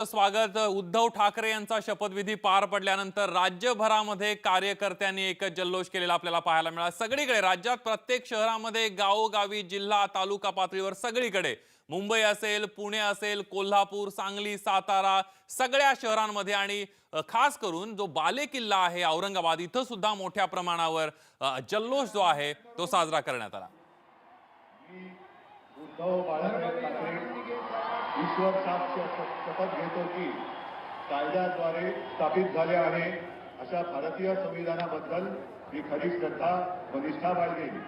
स्वागत। उद्धव ठाकरे यांचा शपथविधी पार पडल्यानंतर राज्यभरामध्ये कार्यकर्त्यांनी एक जल्लोष केलेला आपल्याला पाहायला मिळाला। सगळीकडे राज्यात प्रत्येक शहरामध्ये गावोगावी जिल्हा तालुका पातळीवर सगळीकडे मुंबई असेल, पुणे असेल, कोल्हापूर, सांगली, सातारा सगळ्या शहरांमध्ये आणि खास करून जो बालेकिल्ला आहे औरंगाबाद इथं सुद्धा मोठ्या प्रमाणावर जल्लोष जो आहे तो साजरा करण्यात आला। ईश्वर शपथ घेतो की कायद्याद्वारे स्थापित झाले आहे अशा भारतीय संविधानाबद्दल मी खरी श्रद्धा व निष्ठा बाळगेन।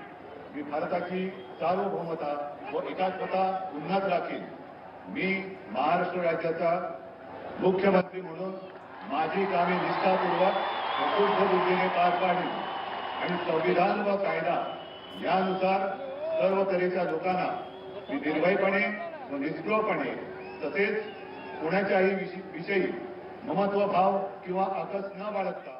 मी भारताची सार्वभौमता व एकात्मता उन्नत राखीन। मी महाराष्ट्र राज्याचा मुख्यमंत्री म्हणून माझी कामे निष्ठापूर्वक व शुद्ध बुद्धीने पार पाडीन आणि संविधान व कायदा यानुसार सर्व तऱ्हेच्या लोकांना मी निर्भयपणे व निष्क्रियपणे तसेच कोणाच्याही विषयी ममत्वभाव किंवा आकस न बाळगता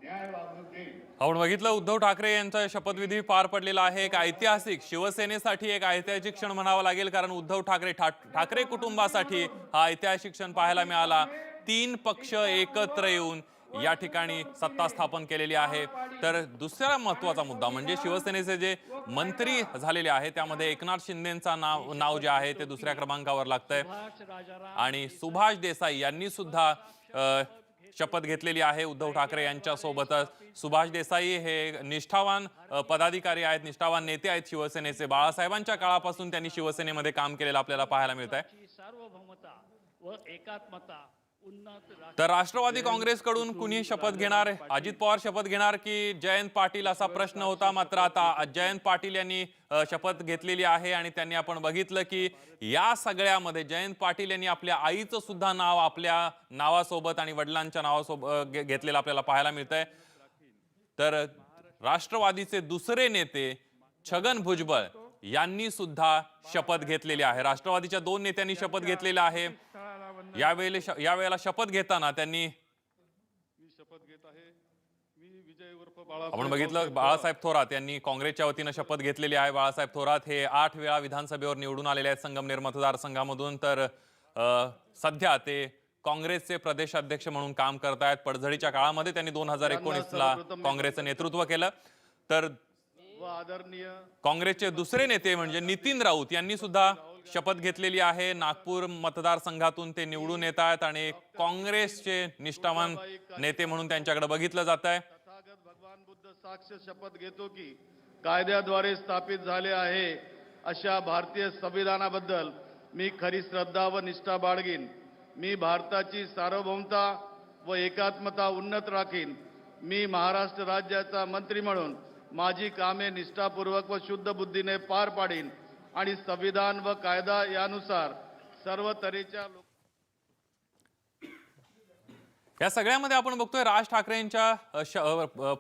न्याय वागणूक देईल। आपण बघितलं उद्धव ठाकरे यांचा शपथविधी पार पडलेला आहे। एक ऐतिहासिक शिवसेनेसाठी एक ऐतिहासिक क्षण म्हणावा लागेल, कारण उद्धव ठाकरे कुटुंबासाठी हा ऐतिहासिक क्षण पाहायला मिळाला। 3 पक्ष एकत्र येऊन या ठिकाणी सत्ता स्थापन केलेली आहे। तर दुसरा महत्त्वाचा मुद्दा म्हणजे शिवसेनेचे जे मंत्री झालेले आहेत त्यामध्ये एकनाथ शिंदेंचा नाव जे आहे ते दुसऱ्या क्रमांकावर लागतंय आणि सुभाष देसाई यांनी सुद्धा शपथ घेतलेली आहे उद्धव ठाकरे यांच्या सोबतच। सुभाष देसाई हे निष्ठावान पदाधिकारी आहेत, निष्ठावान नेते आहेत शिवसेनेचे। बाळासाहेबांच्या काळापासून त्यांनी शिवसेनेमध्ये काम केलेलं आपल्याला पाहायला मिळतंय। तर राष्ट्रवादी काँग्रेसकडून कुणी शपथ घेणार? अजित पवार शपथ घेणार की जयंत पाटील असा प्रश्न होता, मात्र आता जयंत पाटील यांनी शपथ घेतलेली आहे आणि त्यांनी आपण बघितलं की या सगळ्यामध्ये जयंत पाटील यांनी आपल्या आईचं सुद्धा नाव आपल्या नावासोबत आणि वडिलांच्या नावासोबत घेतलेलं आपल्याला पाहायला मिळतंय। तर राष्ट्रवादीचे दुसरे नेते छगन भुजबळ यांनी सुद्धा शपथ घेतलेली आहे। राष्ट्रवादीच्या 2 नेत्यांनी शपथ घेतलेला आहे। यावेळेला शपथ घेताना त्यांनी आपण बघितलं बाळासाहेब थोरात यांनी काँग्रेसच्या वतीने शपथ घेतलेली आहे। बाळासाहेब थोरात हे 8 वेळा विधानसभेवर निवडून आलेले आहेत संगमनेर मतदारसंघामधून। तर सध्या ते काँग्रेसचे प्रदेश अध्यक्ष म्हणून काम करत आहेत। पडझडीच्या काळामध्ये त्यांनी 2019 ला काँग्रेसचं नेतृत्व केलं। तर काँग्रेसचे दुसरे नेते म्हणजे नितीन राऊत यांनी सुद्धा शपथ घेतलेली आहे। नागपूर मतदारसंघातून ते निवडून येत आहेत आणि काँग्रेसचे निष्ठावान नेते म्हणून त्यांच्याकडे बघितलं जात आहे। भगवान बुद्ध साक्ष शपथ घेतो की कायद्याद्वारे स्थापित झाले आहे अशा भारतीय संविधानाबद्दल मी खरी श्रद्धा व निष्ठा बाळगीन। मी भारताची सार्वभौमता व एकात्मता उन्नत राखीन। मी महाराष्ट्र राज्याचा मंत्री म्हणून माझी कामे निष्ठापूर्वक व शुद्ध बुद्धीने पार पाडीन आणि संविधान व कायदा यानुसार सर्व तऱ्हेच्या या सगळ्यामध्ये आपण बघतोय राज ठाकरेंच्या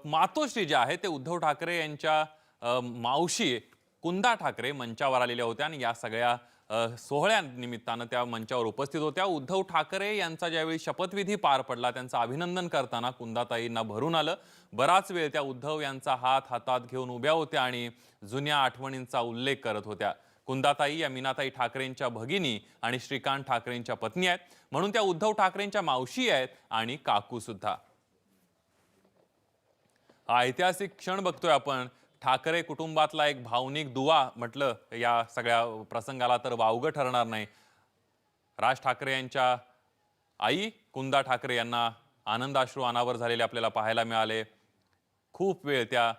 मातोश्री जे आहे ते उद्धव ठाकरे यांच्या मावशी कुंदा ठाकरे मंचावर आलेल्या होत्या आणि या सगळ्या सोहळ्यानिमित्तानं त्या मंचावर उपस्थित होत्या। उद्धव ठाकरे यांचा ज्यावेळी शपथविधी पार पडला त्यांचं अभिनंदन करताना कुंदाताईंना भरून आलं। बराच वेळ त्या उद्धव यांचा हात हातात घेऊन उभ्या होत्या आणि जुन्या आठवणींचा उल्लेख करत होत्या। कुंदाताई या मीनाताई ठाकरेंच्या भगिनी आणि श्रीकांत ठाकरेंच्या पत्नी आहेत, म्हणून त्या उद्धव ठाकरेंच्या मावशी आहेत आणि काकू सुद्धा। ऐतिहासिक क्षण बघतोय आपण। ठाकरे कुटुंबातला एक भावनिक दुवा म्हटलं या सगळ्या प्रसंगाला तर वावगं ठरणार नाही। राज ठाकरे यांच्या आई कुंदा ठाकरे यांना आनंदाश्रू अनावर झालेले आपल्याला पाहायला मिळाले। खूप वेळ त्या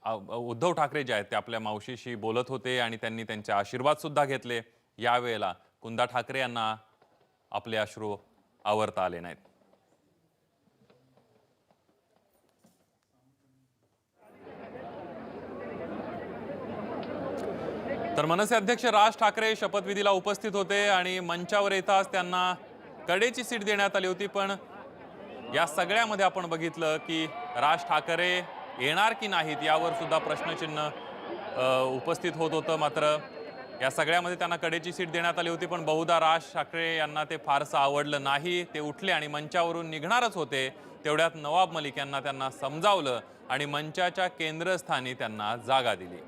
उद्धव ठाकरे जे आहेत ते आपल्या मावशीशी बोलत होते आणि त्यांनी त्यांचे आशीर्वाद सुद्धा घेतले। यावेळेला कुंदा ठाकरे यांना आपले अश्रू आवरता आले नाहीत। तर मनसे अध्यक्ष राज ठाकरे शपथविधीला उपस्थित होते आणि मंचावर येताच त्यांना कडेची सीट देण्यात आली होती। पण या सगळ्यामध्ये आपण बघितलं की राज ठाकरे येणार की नाहीत यावर सुद्धा प्रश्नचिन्ह उपस्थित होत होतं। मात्र या सगळ्यामध्ये त्यांना कडेची सीट देण्यात आली होती, पण बहुधा राज ठाकरे यांना ते फारसं आवडलं नाही। ते उठले आणि मंचावरून निघणारच होते। तेवढ्यात नवाब मलिक यांना त्यांना समजावलं आणि मंचाच्या केंद्रस्थानी त्यांना जागा दिली।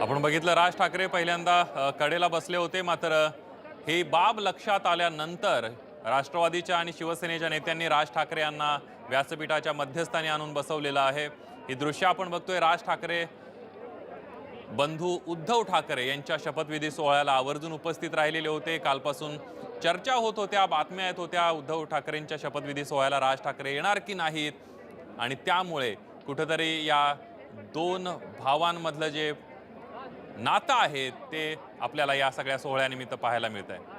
आपण बघितलं राज ठाकरे पहिल्यांदा कडेला बसले होते, मात्र ही बाब लक्षात आल्यानंतर राष्ट्रवादीच्या आणि शिवसेनेच्या नेत्यांनी राज ठाकरे यांना व्यासपीठाच्या मध्यस्थानी आणून बसवलेलं आहे। ही दृश्य आपण बघतोय। राज ठाकरे बंधू उद्धव ठाकरे यांच्या शपथविधी सोहळ्याला आवर्जून उपस्थित राहिलेले होते। कालपासून चर्चा होत होत्या, बातम्या येत होत्या उद्धव ठाकरेंच्या शपथविधी सोहळ्याला राज ठाकरे येणार की नाहीत, आणि त्यामुळे कुठेतरी या दोन भावांमधलं जे नातं आहे ते आपल्याला या सगळ्या सोहळ्यानिमित्त पाहायला मिळत आहे।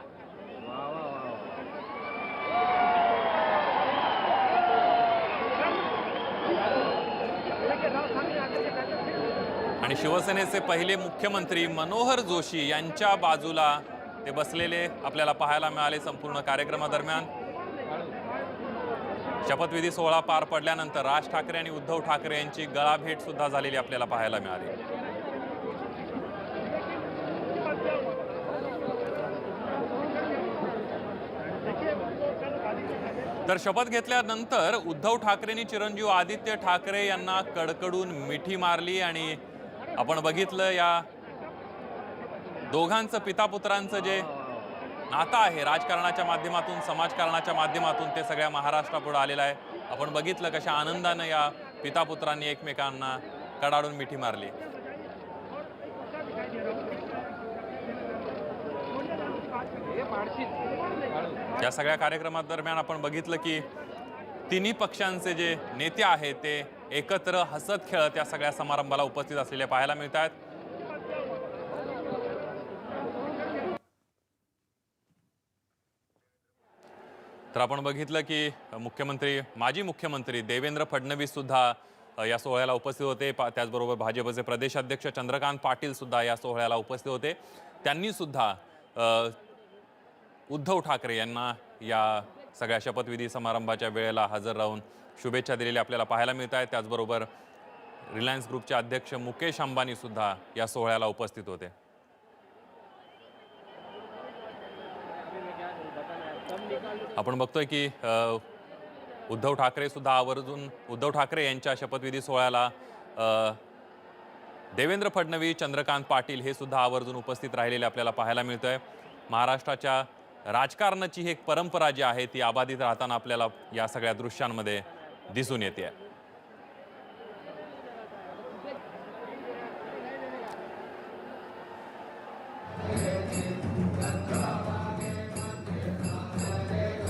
आणि शिवसेनेचे पहिले मुख्यमंत्री मनोहर जोशी यांच्या बाजूला ते बसलेले आपल्याला पाहायला मिळाले संपूर्ण कार्यक्रमादरम्यान। शपथविधी सोहळा पार पडल्यानंतर राज ठाकरे आणि उद्धव ठाकरे यांची गळाभेट सुद्धा झालेली आपल्याला पाहायला मिळाली। तर शपथ घेतल्यानंतर उद्धव ठाकरेंनी चिरंजीव आदित्य ठाकरे यांना कडकडून मिठी मारली, आणि आपण बघितलं या दोघांचं पितापुत्रांचं जे नातं आहे राजकारणाच्या माध्यमातून, समाजकारणाच्या माध्यमातून ते सगळ्या महाराष्ट्रापुढे आलेलं आहे। आपण बघितलं कशा आनंदाने या पितापुत्रांनी एकमेकांना कडाडून मिठी मारली। या सगळ्या कार्यक्रमादरम्यान आपण बघितलं की तिन्ही पक्षांचे जे नेते आहेत ते एकत्र हसत खेळत या सगळ्या समारंभाला उपस्थित असलेले पाहायला मिळतात। तर आपण बघितलं की माजी मुख्यमंत्री देवेंद्र फडणवीस सुद्धा या सोहळ्याला उपस्थित होते। त्याचबरोबर भाजपचे प्रदेशाध्यक्ष चंद्रकांत पाटील सुद्धा या सोहळ्याला उपस्थित होते। त्यांनी सुद्धा उद्धव ठाकरे यांना या सगळ्या शपथविधी समारंभाच्या वेळेला हजर राहून शुभेच्छा दिलेल्या आपल्याला पाहायला मिळत आहेत। त्याचबरोबर रिलायन्स ग्रुपचे अध्यक्ष मुकेश अंबानी सुद्धा या सोहळ्याला उपस्थित होते। आपण बघतोय की उद्धव ठाकरे सुद्धा आवर्जून उद्धव ठाकरे यांच्या शपथविधी सोहळ्याला देवेंद्र फडणवीस, चंद्रकांत पाटील हे सुद्धा आवर्जून उपस्थित राहिलेले आपल्याला पाहायला मिळतंय। महाराष्ट्राच्या राजकारणाची एक परंपरा जी आहे ती अबाधित राहताना आपल्याला या सगळ्या दृश्यांमध्ये दिसून येते।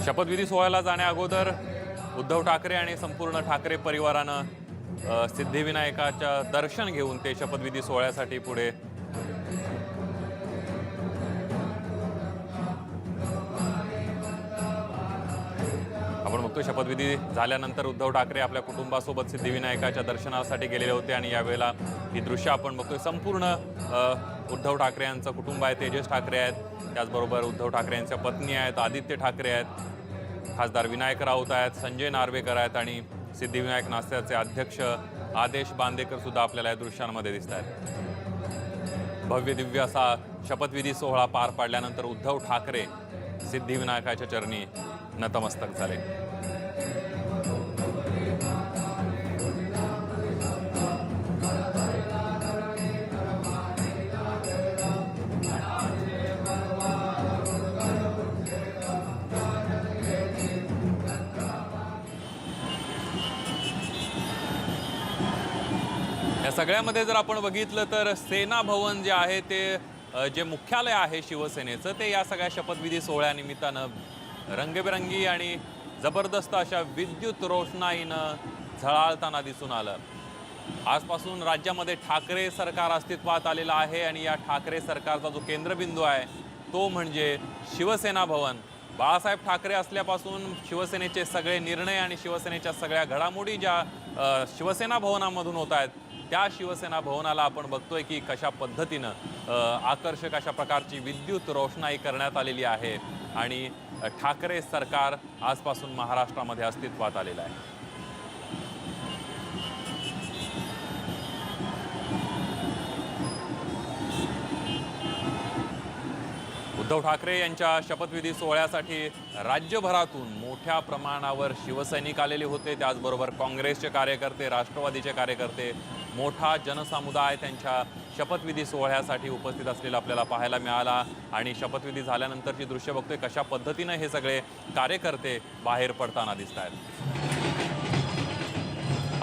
शपथविधी सोहळ्याला जाण्या अगोदर उद्धव ठाकरे आणि संपूर्ण ठाकरे परिवारानं सिद्धिविनायकाच्या दर्शन घेऊन ते शपथविधी सोहळ्यासाठी पुढे आपण बघतो। शपथविधी झाल्यानंतर उद्धव ठाकरे आपल्या कुटुंबासोबत सिद्धिविनायकाच्या दर्शनासाठी गेलेले होते, आणि यावेळेला ही दृश्य आपण बघतोय। संपूर्ण उद्धव ठाकरे यांचं कुटुंब आहे, तेजस ठाकरे आहेत, त्याचबरोबर उद्धव ठाकरे यांच्या पत्नी आहेत, आदित्य ठाकरे आहेत, खासदार विनायक राऊत आहेत, संजय नार्वेकर आहेत, आणि सिद्धिविनायक नाट्याचे अध्यक्ष आदेश बांदेकर सुद्धा आपल्याला या दृश्यांमध्ये दिसत आहेत। भव्य दिव्य असा शपथविधी सोहळा पार पाडल्यानंतर उद्धव ठाकरे सिद्धिविनायकाच्या चरणी नतमस्तक झाले। या सगळ्यामध्ये जर आपण बघितलं तर सेना भवन जे आहे ते जे मुख्यालय आहे शिवसेनेचं ते या सगळ्या शपथविधी सोहळ्यानिमित्तानं रंगबिरंगी आणि जबरदस्त अशा विद्युत रोषणाईनं झळाळताना दिसून आलं। आजपासून राज्यामध्ये ठाकरे सरकार अस्तित्वात आलेलं आहे, आणि या ठाकरे सरकारचा जो केंद्रबिंदू आहे तो म्हणजे शिवसेना भवन। बाळासाहेब ठाकरे असल्यापासून शिवसेनेचे सगळे निर्णय आणि शिवसेनेच्या सगळ्या घडामोडी ज्या शिवसेना भवनामधून होत आहेत त्या शिवसेना भवनाला आपण बघतोय की कशा पद्धतीनं आकर्षक अशा प्रकारची विद्युत रोषणाई करण्यात आलेली आहे, आणि ठाकरे सरकार आजपासून महाराष्ट्रामध्ये अस्तित्वात आलेलं आहे। उद्धव ठाकरे यांच्या शपथविधी सोहळ्यासाठी राज्यभरातून मोठ्या प्रमाणावर शिवसैनिक आलेले होते। त्याचबरोबर काँग्रेसचे कार्यकर्ते, राष्ट्रवादीचे कार्यकर्ते, मोठा जनसमुदाय त्यांच्या शपथविधी सोहळ्यासाठी उपस्थित असलेला आपल्याला पाहायला मिळाला। आणि शपथविधी झाल्यानंतरची दृश्य बघतोय कशा पद्धतीने हे सगळे कार्यकर्ते बाहेर पडताना दिसत आहेत।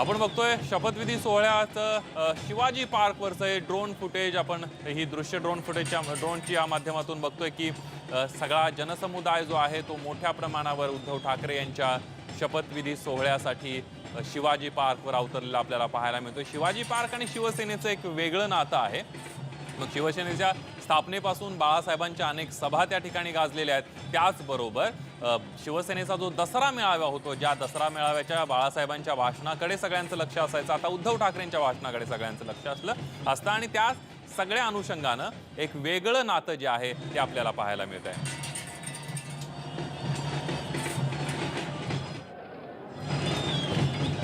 आपण बघतोय शपथविधी सोहळ्यात शिवाजी पार्कवरचं ड्रोन फुटेज, आपण ही दृश्य ड्रोनच्या माध्यमातून बघतोय की सगळा जनसमुदाय जो आहे तो मोठ्या प्रमाणावर उद्धव ठाकरे यांच्या शपथविधी सोहळ्यासाठी शिवाजी पार्कवर अवतरलेला आपल्याला पाहायला मिळतोय। शिवाजी पार्क आणि शिवसेनेचं एक वेगळं नातं आहे। मग शिवसेनेच्या स्थापनेपासून बाळासाहेबांच्या अनेक सभा त्या ठिकाणी गाजलेल्या आहेत। त्याचबरोबर शिवसेनेचा जो दसरा मेळावा होतो, ज्या दसरा मेळाव्याच्या बाळासाहेबांच्या भाषणाकडे सगळ्यांचं लक्ष असायचं, आता उद्धव ठाकरेंच्या भाषणाकडे सगळ्यांचं लक्ष असतं आणि त्या सगळ्या अनुषंगानं एक वेगळं नातं जे आहे ते आपल्याला पाहायला मिळत आहे।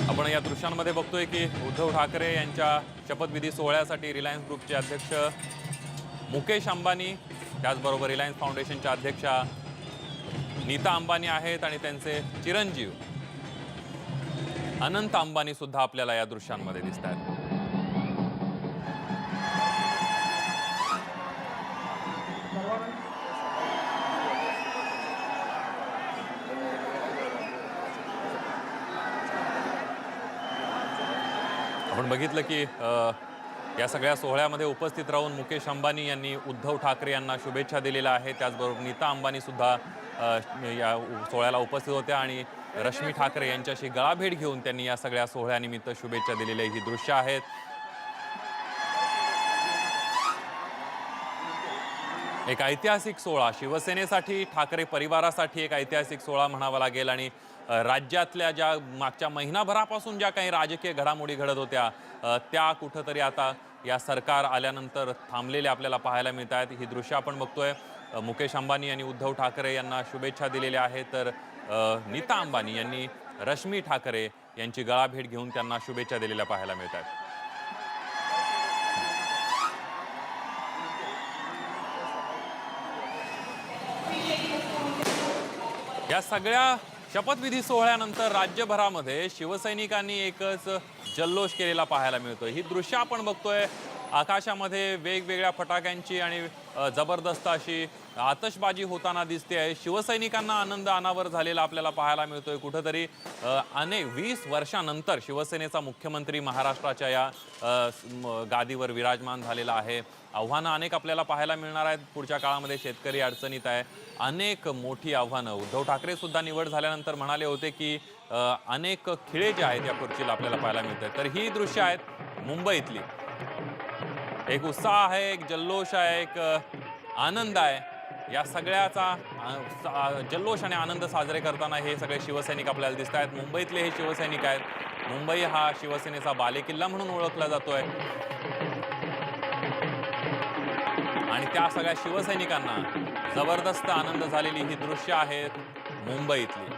आपण या दृश्यांमध्ये बघतोय की उद्धव ठाकरे यांच्या शपथविधी सोहळ्यासाठी रिलायन्स ग्रुपचे अध्यक्ष मुकेश अंबानी, त्याचबरोबर रिलायन्स फाउंडेशनच्या अध्यक्षा नीता अंबानी आहेत आणि त्यांचे चिरंजीव अनंत अंबानी सुद्धा आपल्याला या दृश्यांमध्ये दिसत आहेत। आपण बघितलं की या सगळ्या सोहळ्यामध्ये उपस्थित राहून मुकेश अंबानी यांनी उद्धव ठाकरे यांना शुभेच्छा दिलेल्या आहेत। त्याचबरोबर नीता अंबानी सुद्धा या सोहळ्याला उपस्थित होत्या आणि रश्मी ठाकरे यांच्याशी गळाभेट घेऊन त्यांनी या सगळ्या सोहळ्यानिमित्त शुभेच्छा दिलेल्या ही दृश्य आहेत। एक ऐतिहासिक सोहळा शिवसेनेसाठी, ठाकरे परिवारासाठी एक ऐतिहासिक सोहळा म्हणावा लागेल। आणि राज्यातल्या ज्या मागच्या महिनाभरापासून ज्या काही राजकीय घडामोडी घडत होत्या त्या कुठंतरी आता या सरकार आल्यानंतर थांबलेल्या आपल्याला पाहायला मिळत आहेत। ही दृश्य आपण बघतोय। मुकेश अंबानी यांनी उद्धव ठाकरे यांना शुभेच्छा दिलेल्या आहेत, तर नीता अंबानी यांनी रश्मी ठाकरे यांची गळाभेट घेऊन त्यांना शुभेच्छा दिलेल्या पाहायला मिळत आहेत। या सगळ्या शपथविधी सोहळ्यानंतर राज्यभरामध्ये शिवसैनिकांनी एकच जल्लोष केलेला पाहायला मिळतोय। ही दृश्य आपण बघतोय, आकाशामध्ये वेगवेगळ्या फटाक्यांची आणि जबरदस्त अशी आतषबाजी होताना दिसते आहे। शिवसैनिकांना आनंद अनावर झालेला आपल्याला पाहायला मिळतोय। कुठंतरी 20 वर्षानंतर शिवसेनेचा मुख्यमंत्री महाराष्ट्राच्या या गादीवर विराजमान झालेला आहे। आव्हानं अनेक आपल्याला पाहायला मिळणार आहेत पुढच्या काळामध्ये। शेतकरी अडचणीत आहे, अनेक मोठी आव्हानं। उद्धव ठाकरे सुद्धा निवड झाल्यानंतर म्हणाले होते की अनेक खिळे जे आहेत या खुर्चीला आपल्याला पाहायला मिळतात। तर ही दृश्य आहेत मुंबईतली। एक उत्साह आहे, एक जल्लोष आहे, एक आनंद आहे। या सगळ्याचा जल्लोष आणि आनंद साजरे करताना हे सगळे शिवसैनिक आपल्याला दिसत आहेत। मुंबईतले हे शिवसैनिक आहेत। मुंबई हा शिवसेनेचा बालेकिल्ला म्हणून ओळखला जातोय आणि त्या सगळ्या शिवसैनिकांना जबरदस्त आनंद झालेली ही दृश्य आहेत मुंबईतली।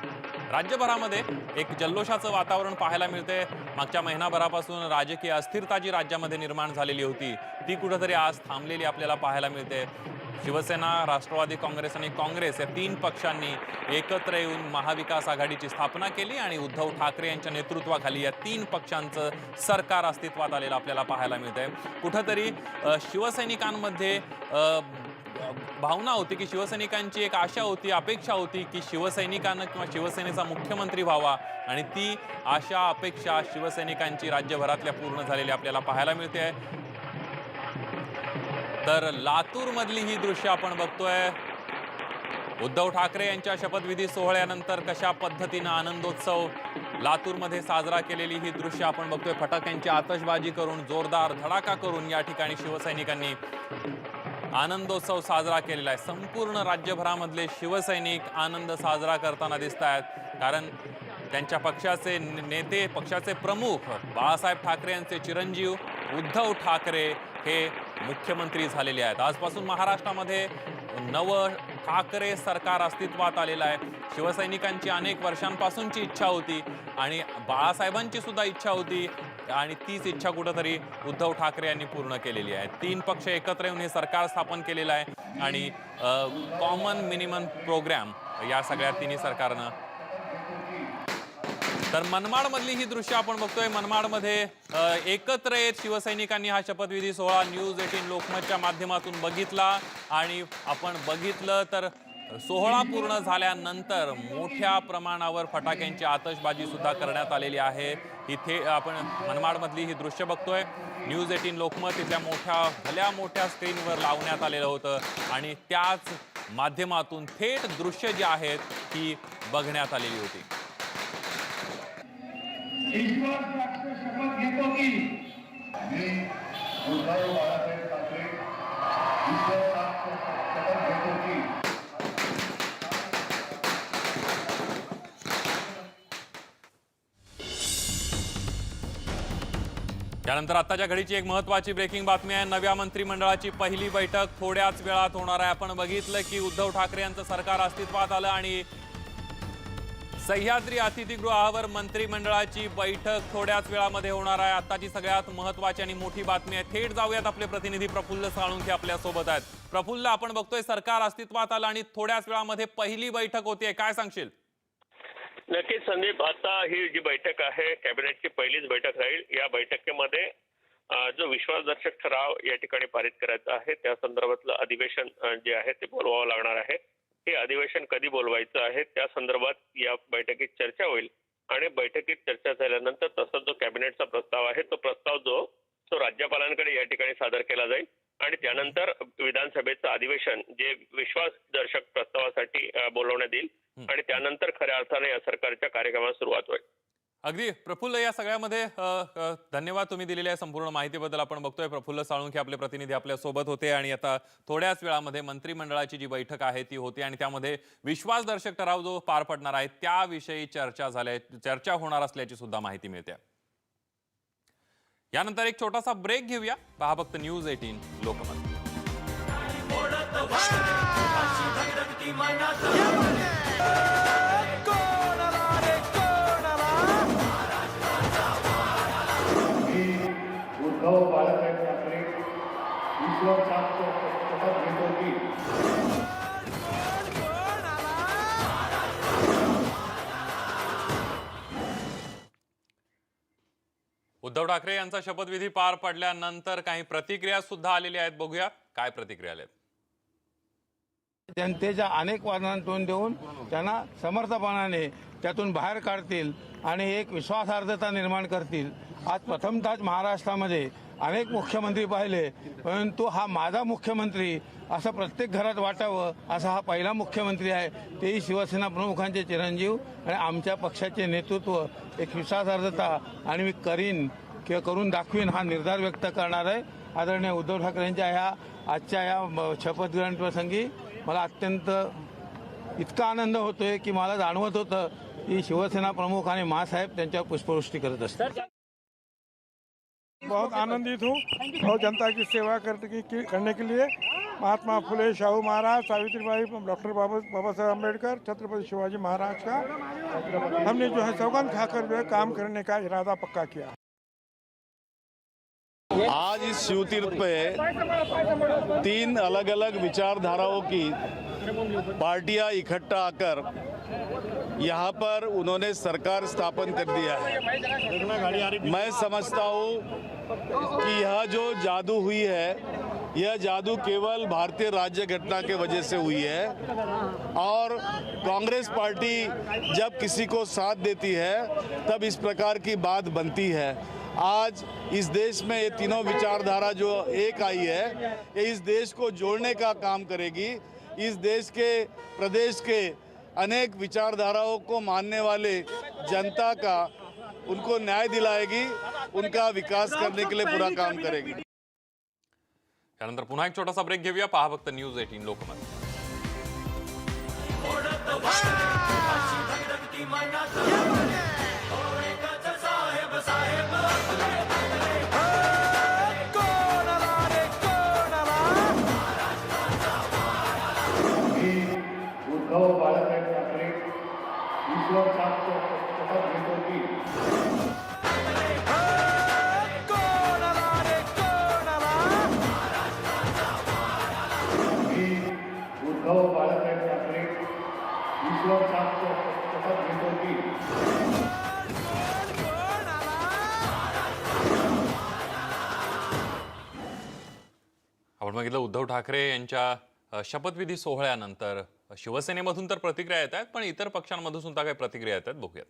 राज्यभरामध्ये एक जल्लोषाचं वातावरण पाहायला मिळते। मागच्या महिनाभरापासून राजकीय अस्थिरता जी राज्यामध्ये निर्माण झालेली होती ती कुठेतरी आज थांबलेली आपल्याला पाहायला मिळते। शिवसेना, राष्ट्रवादी काँग्रेस आणि काँग्रेस या 3 पक्षांनी एकत्र येऊन महाविकास आघाडीची स्थापना केली आणि उद्धव ठाकरे यांच्या नेतृत्वाखाली या 3 पक्षांचं सरकार अस्तित्वात आलेलं आपल्याला पाहायला मिळतंय। कुठेतरी शिवसैनिकांमध्ये भावना होती की शिवसैनिकांची एक आशा होती, अपेक्षा होती की शिवसैनिकांना किंवा शिवसेनेचा मुख्यमंत्री व्हावा आणि ती आशा अपेक्षा शिवसैनिकांची राज्यभरातल्या पूर्ण झालेली आपल्याला पाहायला मिळते। तर लातूर मधली ही दृश्य आपण बघतोय। उद्धव ठाकरे यांच्या शपथविधी सोहळ्यानंतर कशा पद्धतीने आनंदोत्सव लातूरमध्ये साजरा केलेली ही दृश्य आपण बघतोय। फटाक्यांची आतषबाजी करून, जोरदार धडाका करून या ठिकाणी शिवसैनिकांनी आनंदोत्सव साजरा केलेला आहे। संपूर्ण राज्यभरामधले शिवसैनिक आनंद साजरा करताना दिसत आहेत, कारण त्यांच्या पक्षाचे नेते, पक्षाचे प्रमुख बाळासाहेब ठाकरे यांचे चिरंजीव उद्धव ठाकरे हे मुख्यमंत्री झालेले आहेत। आजपासून महाराष्ट्रामध्ये नवं ठाकरे सरकार अस्तित्वात आलेलं आहे. शिवसैनिकांची अनेक वर्षांपासूनची इच्छा होती आणि बाळासाहेबांची सुद्धा इच्छा होती आणि तीच इच्छा कुठंतरी उद्धव ठाकरे यांनी पूर्ण केलेली आहे. 3 पक्ष एकत्र येऊन हे सरकार स्थापन केलेलं आहे आणि कॉमन मिनिमम प्रोग्राम या सगळ्या तिन्ही सरकारनं. तर मनमाडमधली ही दृश्य आपण बघतोय. मनमाडमध्ये एकत्र येत शिवसैनिकांनी हा शपथविधी सोहळा न्यूज 18 लोकमतच्या माध्यमातून बघितला आणि आपण बघितलं तर सोहळा पूर्ण झाल्यानंतर मोठ्या प्रमाणावर फटाक्यांची आतषबाजी सुद्धा करण्यात आलेली आहे. इथे आपण मनमाडमधली ही दृश्य बघतोय. न्यूज 18 लोकमत इथल्या भल्या मोठ्या स्क्रीनवर लावण्यात आलेलं होतं आणि त्याच माध्यमातून थेट दृश्य जी आहेत ती बघण्यात आलेली होती. ईश्वर साक्ष शपथ घेतो की मी उद्धव बाळासाहेब ठाकरे ईश्वर साक्ष शपथ घेतो की त्यानंतर आताच्या घडीची एक महत्त्वाची ब्रेकिंग बातमी आहे. नव्या मंत्रिमंडळाची पहिली बैठक थोड्याच वेळात होणार आहे. आपण बघितलं की उद्धव ठाकरे यांचं सरकार अस्तित्वात आलं आणि सह्याद्री अतिथीगृहावर मंत्रिमंडळाची बैठक थोड्याच वेळामध्ये होणार आहे. आताची सगळ्यात महत्त्वाची आणि मोठी बातमी आहे. थेट जाऊयात, आपले प्रतिनिधी प्रफुल्ल साळुंखे आपल्या सोबत आहेत. प्रफुल्ल, आपण बघतोय सरकार अस्तित्वात आलं आणि थोड्याच वेळामध्ये पहिली बैठक होतीये, काय सांगशील? नक्कीच संदीप, आता ही जी बैठक आहे कॅबिनेटची पहिलीच बैठक राहील. या बैठकीमध्ये जो विश्वासदर्शक ठराव या ठिकाणी पारित करायचा आहे त्या संदर्भातलं अधिवेशन जे आहे ते बोलवावं लागणार आहे. हे अधिवेशन कधी बोलवायचं आहे त्या संदर्भात या बैठकीत चर्चा होईल आणि बैठकीत चर्चा झाल्यानंतर तसा जो कॅबिनेटचा प्रस्ताव आहे तो प्रस्ताव तो राज्यपालांकडे या ठिकाणी सादर केला जाईल आणि त्यानंतर विधानसभेचं अधिवेशन जे विश्वासदर्शक प्रस्तावासाठी बोलवण्यात येईल आणि त्यानंतर खऱ्या अर्थाने या सरकारच्या कार्यक्रमाला सुरुवात होईल. अगदी प्रफुल्ल, या सगळ्यामध्ये धन्यवाद तुम्ही दिलेल्या संपूर्ण माहितीबद्दल. आपण बघतोय प्रफुल्ल साळुंखे आपले प्रतिनिधी आपल्या सोबत होते आणि आता थोड्याच वेळामध्ये मंत्रिमंडळाची जी बैठक आहे ती होती आणि त्यामध्ये विश्वासदर्शक ठराव जो पार पडणार आहे त्याविषयी चर्चा होणार असल्याची सुद्धा माहिती मिळते. यानंतर एक छोटासा ब्रेक घेऊया. पहा फक्त न्यूज 18 लोकमत. उद्धव बाळासाहेब ठाकरे ईश्वर साक्ष शपथ घेतो की उद्धव ठाकरे यांचा शपथविधी पार पडल्यानंतर काही प्रतिक्रिया सुद्धा आलेल्या आहेत. बघूया काय प्रतिक्रिया आल्या. जनतेच्या अनेक वादनांना तोंड देऊन त्यांना समर्थपणाने त्यातून बाहेर काढतील आणि एक विश्वासार्हता निर्माण करतील. आज प्रथमतः महाराष्ट्रामध्ये अनेक मुख्यमंत्री पाहिले, परंतु हा माझा मुख्यमंत्री असं प्रत्येक घरात वाटावं असा हा पहिला मुख्यमंत्री आहे. तेही शिवसेना प्रमुखांचे चिरंजीव आणि आमच्या पक्षाचे नेतृत्व एक विश्वासार्हता आणि मी करून दाखवीन हा निर्धार व्यक्त करणार आहे. आदरणीय उद्धव ठाकरेंच्या आजच्या या शपथग्रहण प्रसंगी मला अत्यंत इतका आनंद होतोय की मला जाणवत होतं की शिवसेना प्रमुख आणि माँसाहेब त्यांच्यावर पुष्पवृष्टी करत असतात. बहुत आनंदित हूँ और जनता की सेवा करने के लिए महात्मा फुले, शाहू महाराज, सावित्रीबाई, डॉक्टर बाबा साहेब अम्बेडकर, छत्रपति शिवाजी महाराज का हमने जो है सौगंध खाकर जो है काम करने का इरादा पक्का किया. आज इस शिवतीर्थ पे 3 अलग अलग विचारधाराओं की पार्टियां इकट्ठा आकर यहाँ पर उन्होंने सरकार स्थापन कर दिया है. मैं समझता हूँ कि यह जो जादू हुई है यह जादू केवल भारतीय राज्य घटना के वजह से हुई है और कांग्रेस पार्टी जब किसी को साथ देती है तब इस प्रकार की बात बनती है. आज इस देश में ये तीनों विचारधारा जो एक आई है ये इस देश को जोड़ने का काम करेगी. इस देश के प्रदेश के अनेक विचारधाराओं को मानने वाले जनता का उनको न्याय दिलाएगी, उनका विकास करने के लिए पूरा काम करेगी. त्यानंतर पुन्हा एक छोटासा ब्रेक घेऊया. पहा फक्त न्यूज 18 लोकमत. ईश्वर साथ शपथ घेतो की मी उद्धव बाळासाहेब ठाकरे ईश्वर साथ शपथ घेतो की आपण बघितलं उद्धव ठाकरे यांच्या शपथविधी सोहळ्यानंतर शिवसेनेमधून तर प्रतिक्रिया येत आहेत, पण इतर पक्षांमधून सुद्धा काही प्रतिक्रिया येत आहेत, बघूयात.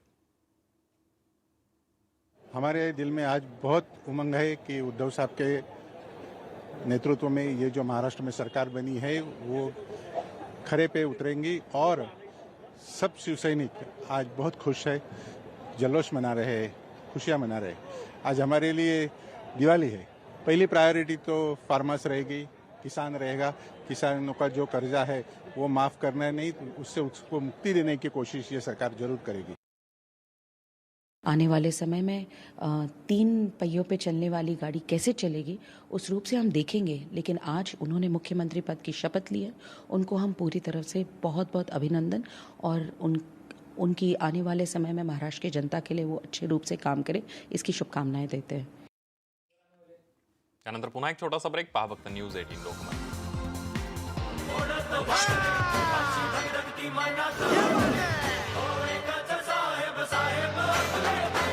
हमारे दिल में आज बहुत उमंग है कि उद्धव साहब के नेतृत्व में ये जो महाराष्ट्र में सरकार बनी है वो खरे पे उतरेंगी और सब शिवसैनिक आज बहुत खुश है, जल्लोष मना रहे हैं, खुशियाँ मना रहे हैं. आज हमारे लिए दिवाली है. पहली प्रायोरिटी तो फार्मर्स रहेगी, किसान रहेगा. किसानों का जो कर्जा है वो माफ़ करना नहीं, उससे उसको मुक्ति देने की कोशिश ये सरकार जरूर करेगी. आने वाले समय में 3 पहियों पे चलने वाली गाड़ी कैसे चलेगी उस रूप से हम देखेंगे, लेकिन आज उन्होंने मुख्यमंत्री पद की शपथ ली है. उनको हम पूरी तरफ से बहुत बहुत अभिनंदन और उनकी आने वाले समय में महाराष्ट्र की जनता के लिए वो अच्छे रूप से काम करे, इसकी शुभकामनाएं देते हैं. त्यानंतर पुन्हा एक छोटासा ब्रेक. पहा फक्त न्यूज 18 लोकमत. साहेब